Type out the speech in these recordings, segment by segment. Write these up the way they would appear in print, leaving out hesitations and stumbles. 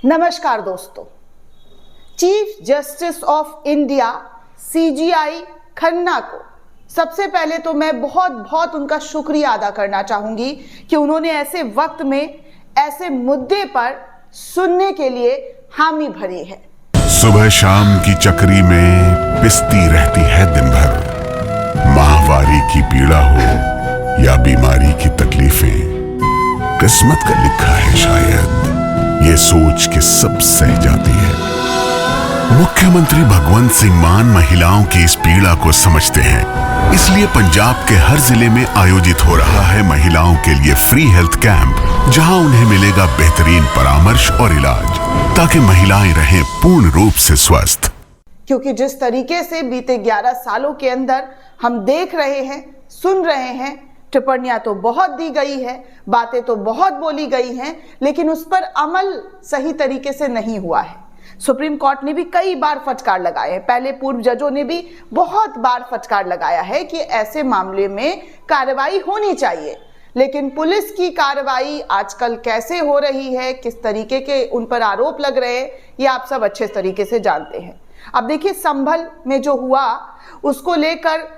नमस्कार दोस्तों, chief justice of India CGI Khanna को सबसे पहले तो मैं बहुत उनका शुक्रिया अदा करना चाहूंगी कि उन्होंने ऐसे वक्त में ऐसे मुद्दे पर सुनने के लिए हामी भरी है। सुबह शाम की चक्री में पिसती रहती है दिन भर, माहवारी की पीड़ा हो या बीमारी की तकलीफें, किस्मत का लिखा है शायद, ये सोच के सब सह जाती है। मुख्यमंत्री भगवंत सिंह मान महिलाओं की इस पीड़ा को समझते हैं, इसलिए पंजाब के हर जिले में आयोजित हो रहा है महिलाओं के लिए फ्री हेल्थ कैंप, जहां उन्हें मिलेगा बेहतरीन परामर्श और इलाज, ताकि महिलाएं रहें पूर्ण रूप से स्वस्थ। क्योंकि जिस तरीके से बीते 11 सालों के अंदर हम देख रहे हैं, सुन रहे हैं, टिप्पणियां तो बहुत दी गई है, बातें तो बहुत बोली गई हैं, लेकिन उस पर अमल सही तरीके से नहीं हुआ है। सुप्रीम कोर्ट ने भी कई बार फटकार लगाए हैं, पहले पूर्व जजों ने भी बहुत बार फटकार लगाया है कि ऐसे मामले में कार्रवाई होनी चाहिए, लेकिन पुलिस की कार्रवाई आजकल कैसे हो रही है, किस तरीके के उन पर आरोप लग रहे हैं, ये आप सब अच्छे तरीके से जानते हैं। अब देखिए, संभल में जो हुआ उसको लेकर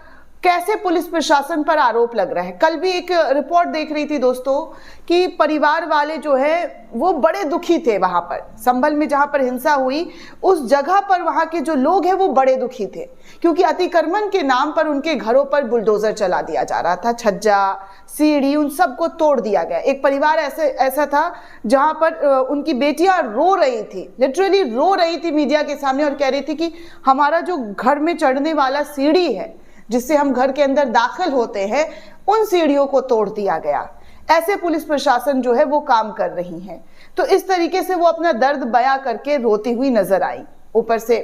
कैसे पुलिस प्रशासन पर आरोप लग रहा है। कल भी एक रिपोर्ट देख रही थी दोस्तों कि परिवार वाले जो है वो बड़े दुखी थे। वहां पर संभल में जहां पर हिंसा हुई उस जगह पर वहां के जो लोग हैं वो बड़े दुखी थे, क्योंकि अतिक्रमण के नाम पर उनके घरों पर बुलडोजर चला दिया जा रहा था, छज्जा सीढ़ी उन सबको तोड़ दिया गया। एक परिवार ऐसा था जहां पर उनकी बेटियां रो रही थी, लिटरली रो रही थी मीडिया के सामने, और कह रही थी कि हमारा जो घर में चढ़ने वाला सीढ़ी है जिससे हम घर के अंदर दाखिल होते हैं, उन सीढ़ियों को तोड़ दिया गया। ऐसे पुलिस प्रशासन जो है वो काम कर रही है। तो इस तरीके से वो अपना दर्द बयां करके रोती हुई नजर आई। ऊपर से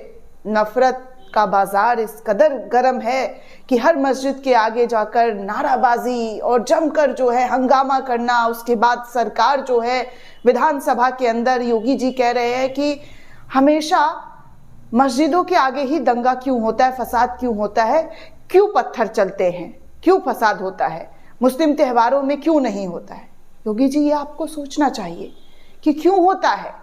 नफरत का बाजार इस कदर गर्म है कि हर मस्जिद के आगे जाकर नाराबाजी और जमकर जो है हंगामा करना। उसके बाद सरकार जो है विधानसभा के अंदर योगी जी कह रहे हैं कि हमेशा मस्जिदों के आगे ही दंगा क्यों होता है, फसाद क्यों होता है, क्यों पत्थर चलते हैं, क्यों फसाद होता है, मुस्लिम त्योहारों में क्यों नहीं होता है। योगी जी, ये आपको सोचना चाहिए कि क्यों होता है,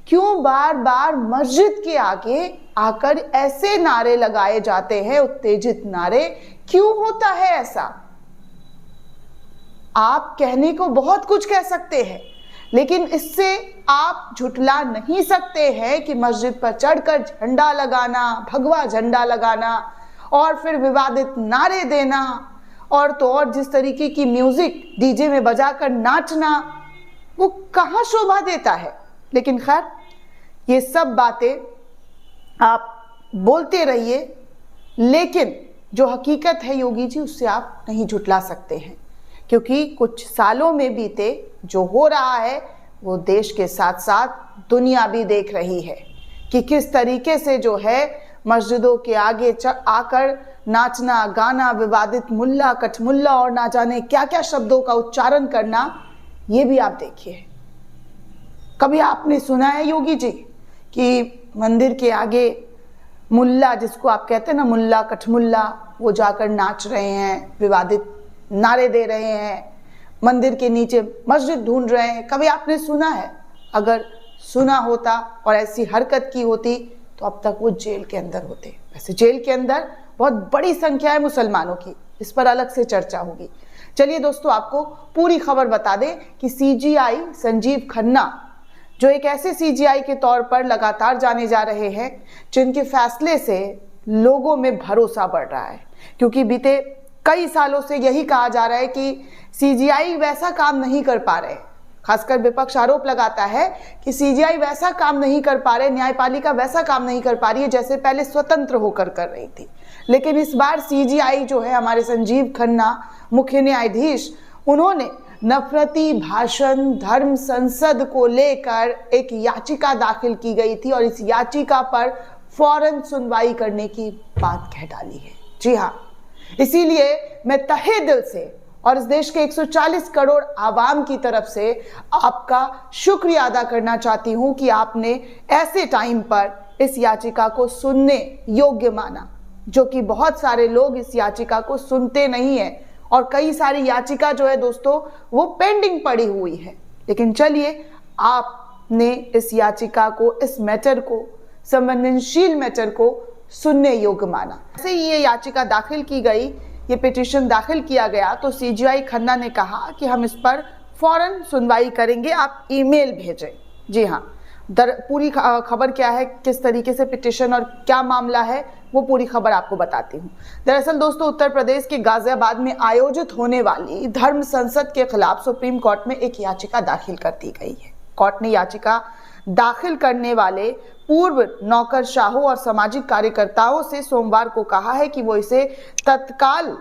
क्यों बार बार मस्जिद के आगे आकर ऐसे नारे लगाए जाते हैं, उत्तेजित नारे, क्यों होता है ऐसा। आप कहने को बहुत कुछ कह सकते हैं, लेकिन इससे आप झुठला नहीं सकते हैं कि मस्जिद पर चढ़कर झंडा लगाना, भगवा झंडा लगाना और फिर विवादित नारे देना और तो और जिस तरीके की म्यूजिक डीजे में बजाकर नाचना, वो कहाँ शोभा देता है। लेकिन खैर, ये सब बातें आप बोलते रहिए, लेकिन जो हकीकत है योगी जी, उससे आप नहीं झुठला सकते हैं, क्योंकि कुछ सालों में बीते जो हो रहा है वो देश के साथ साथ दुनिया भी देख रही है कि किस तरीके से जो है मस्जिदों के आगे आकर नाचना, गाना, विवादित मुल्ला, कठमुल्ला और ना जाने क्या क्या शब्दों का उच्चारण करना, ये भी आप देखिए। कभी आपने सुना है योगी जी कि मंदिर के आगे मुल्ला, जिसको आप कहते हैं ना मुल्ला, कठमुल्ला, वो जाकर नाच रहे हैं, विवादित नारे दे रहे हैं, मंदिर के नीचे मस्जिद ढूंढ रहे हैं? कभी आपने सुना है? अगर सुना होता और ऐसी हरकत की होती तो अब तक वो जेल के अंदर होते। वैसे जेल के अंदर बहुत बड़ी संख्या है मुसलमानों की, इस पर अलग से चर्चा होगी। चलिए दोस्तों, आपको पूरी खबर बता दें कि सीजीआई संजीव खन्ना, जो एक ऐसे सीजीआई के तौर पर लगातार जाने जा रहे हैं जिनके फैसले से लोगों में भरोसा बढ़ रहा है, क्योंकि बीते कई सालों से यही कहा जा रहा है कि सीजीआई वैसा काम नहीं कर पा रहे। खासकर विपक्ष आरोप लगाता है कि सीजीआई वैसा काम नहीं कर पा रहे, न्यायपालिका वैसा काम नहीं कर पा रही है जैसे पहले स्वतंत्र होकर कर रही थी। लेकिन इस बार सीजीआई जो है, हमारे संजीव खन्ना मुख्य न्यायाधीश, उन्होंने नफरती भाषण धर्म संसद को लेकर एक याचिका दाखिल की गई थी और इस याचिका पर फौरन सुनवाई करने की बात कह डाली है। जी हाँ, इसीलिए मैं तहे दिल से और इस देश के 140 करोड़ आवाम की तरफ से आपका शुक्रिया अदा करना चाहती हूं कि आपने ऐसे टाइम पर इस याचिका को सुनने योग्य माना, जो कि बहुत सारे लोग इस याचिका को सुनते नहीं है और कई सारी याचिका जो है दोस्तों वो पेंडिंग पड़ी हुई है। लेकिन चलिए, आप ने इस याचिका को, इस मैटर को, संवेदनशील मैटर को सुनने योग्य माना। जैसे ही ये याचिका दाखिल की गई, ये पिटीशन दाखिल किया गया, तो सीजीआई खन्ना ने कहा कि हम इस पर फौरन सुनवाई करेंगे, आप ईमेल भेजें। जी हाँ, पूरी खबर क्या है, किस तरीके से पिटीशन और क्या मामला है, वो पूरी खबर आपको बताती हूँ। दरअसल दोस्तों, उत्तर प्रदेश के गाजियाबाद में आयोजित होने वाली धर्म संसद के खिलाफ सुप्रीम कोर्ट में एक याचिका दाखिल कर दी गई है। कोर्ट ने याचिका दाखिल करने वाले पूर्व नौकरशाहों और सामाजिक कार्यकर्ताओं से सोमवार को कहा है कि वो इसे तत्काल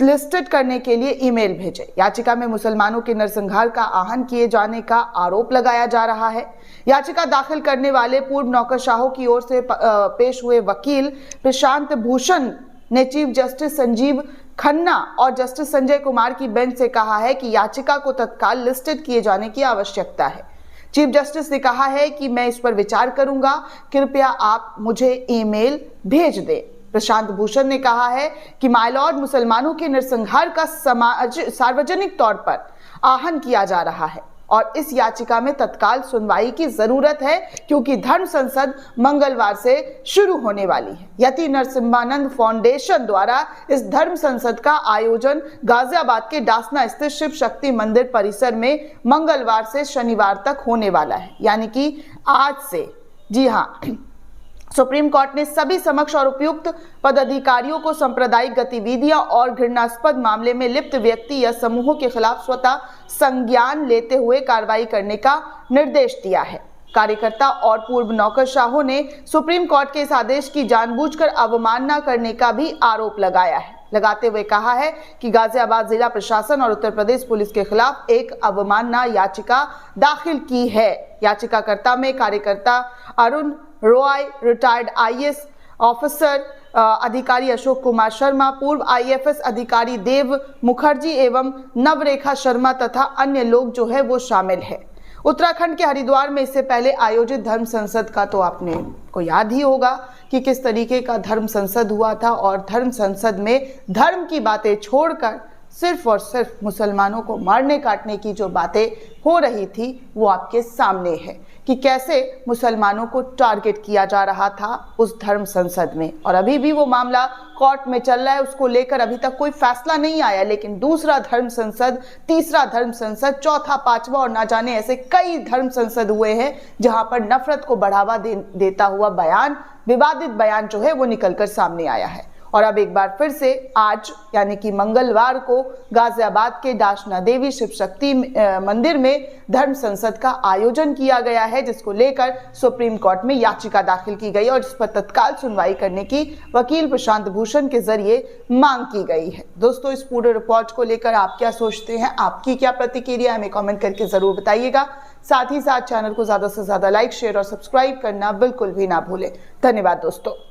लिस्टेड करने के लिए ईमेल भेजे। याचिका में मुसलमानों के नरसंहार का आहन किए जाने का आरोप लगाया जा रहा है। याचिका दाखिल करने वाले पूर्व नौकरशाहों की ओर से पेश हुए वकील प्रशांत भूषण ने चीफ जस्टिस संजीव खन्ना और जस्टिस संजय कुमार की बेंच से कहा है कि याचिका को तत्काल लिस्टेड किए जाने की आवश्यकता है। चीफ जस्टिस ने कहा है कि मैं इस पर विचार करूंगा, कृपया आप मुझे ईमेल भेज दें। प्रशांत भूषण ने कहा है कि माय लॉर्ड, मुसलमानों के नरसंहार का सार्वजनिक तौर पर आहन किया जा रहा है और इस याचिका में तत्काल सुनवाई की जरूरत है, क्योंकि धर्म संसद मंगलवार से शुरू होने वाली है। यति नरसिम्हानंद फाउंडेशन द्वारा इस धर्म संसद का आयोजन गाजियाबाद के डासना स्थित शिव शक्ति मंदिर परिसर में मंगलवार से शनिवार तक होने वाला है, यानी कि आज से। जी हाँ, सुप्रीम कोर्ट ने सभी समक्ष और उपयुक्त पदाधिकारियों को सांप्रदायिक गतिविधियां और घृणास्पद मामले में लिप्त व्यक्ति या समूहों के खिलाफ स्वतः संज्ञान लेते हुए कार्रवाई करने का निर्देश दिया है। कार्यकर्ता और पूर्व नौकरशाहों ने सुप्रीम कोर्ट के इस आदेश की जानबूझकर अवमानना करने का भी आरोप लगाते हुए कहा है कि गाजियाबाद जिला प्रशासन और उत्तर प्रदेश पुलिस के खिलाफ एक अवमानना याचिका दाखिल की है। याचिकाकर्ता में कार्यकर्ता Arun Roy, retired IAS officer अधिकारी अशोक कुमार शर्मा, पूर्व आईएफएस अधिकारी देव मुखर्जी एवं नवरेखा शर्मा तथा अन्य लोग जो है वो शामिल है। उत्तराखंड के हरिद्वार में इससे पहले आयोजित धर्म संसद का तो आपने को याद ही होगा कि किस तरीके का धर्म संसद हुआ था, और धर्म संसद में धर्म की बातें छोड़कर सिर्फ और सिर्फ मुसलमानों को मारने काटने की जो बातें हो रही थी वो आपके सामने है कि कैसे मुसलमानों को टारगेट किया जा रहा था उस धर्म संसद में। और अभी भी वो मामला कोर्ट में चल रहा है, उसको लेकर अभी तक कोई फैसला नहीं आया, लेकिन दूसरा धर्म संसद, तीसरा धर्म संसद, चौथा, पांचवा और ना जाने ऐसे कई धर्म संसद हुए हैं जहां पर नफरत को बढ़ावा देता हुआ बयान, विवादित बयान जो है वो निकलकर सामने आया है। और अब एक बार फिर से आज यानी कि मंगलवार को गाजियाबाद के डासना देवी शिव शक्ति मंदिर में धर्म संसद का आयोजन किया गया है, जिसको लेकर सुप्रीम कोर्ट में याचिका दाखिल की गई और जिस पर तत्काल सुनवाई करने की वकील प्रशांत भूषण के जरिए मांग की गई है। दोस्तों, इस पूरे रिपोर्ट को लेकर आप क्या सोचते हैं, आपकी क्या प्रतिक्रिया, हमें कमेंट करके जरूर बताइएगा। साथ ही साथ चैनल को ज्यादा से ज्यादा लाइक, शेयर और सब्सक्राइब करना बिल्कुल भी ना भूलें। धन्यवाद दोस्तों।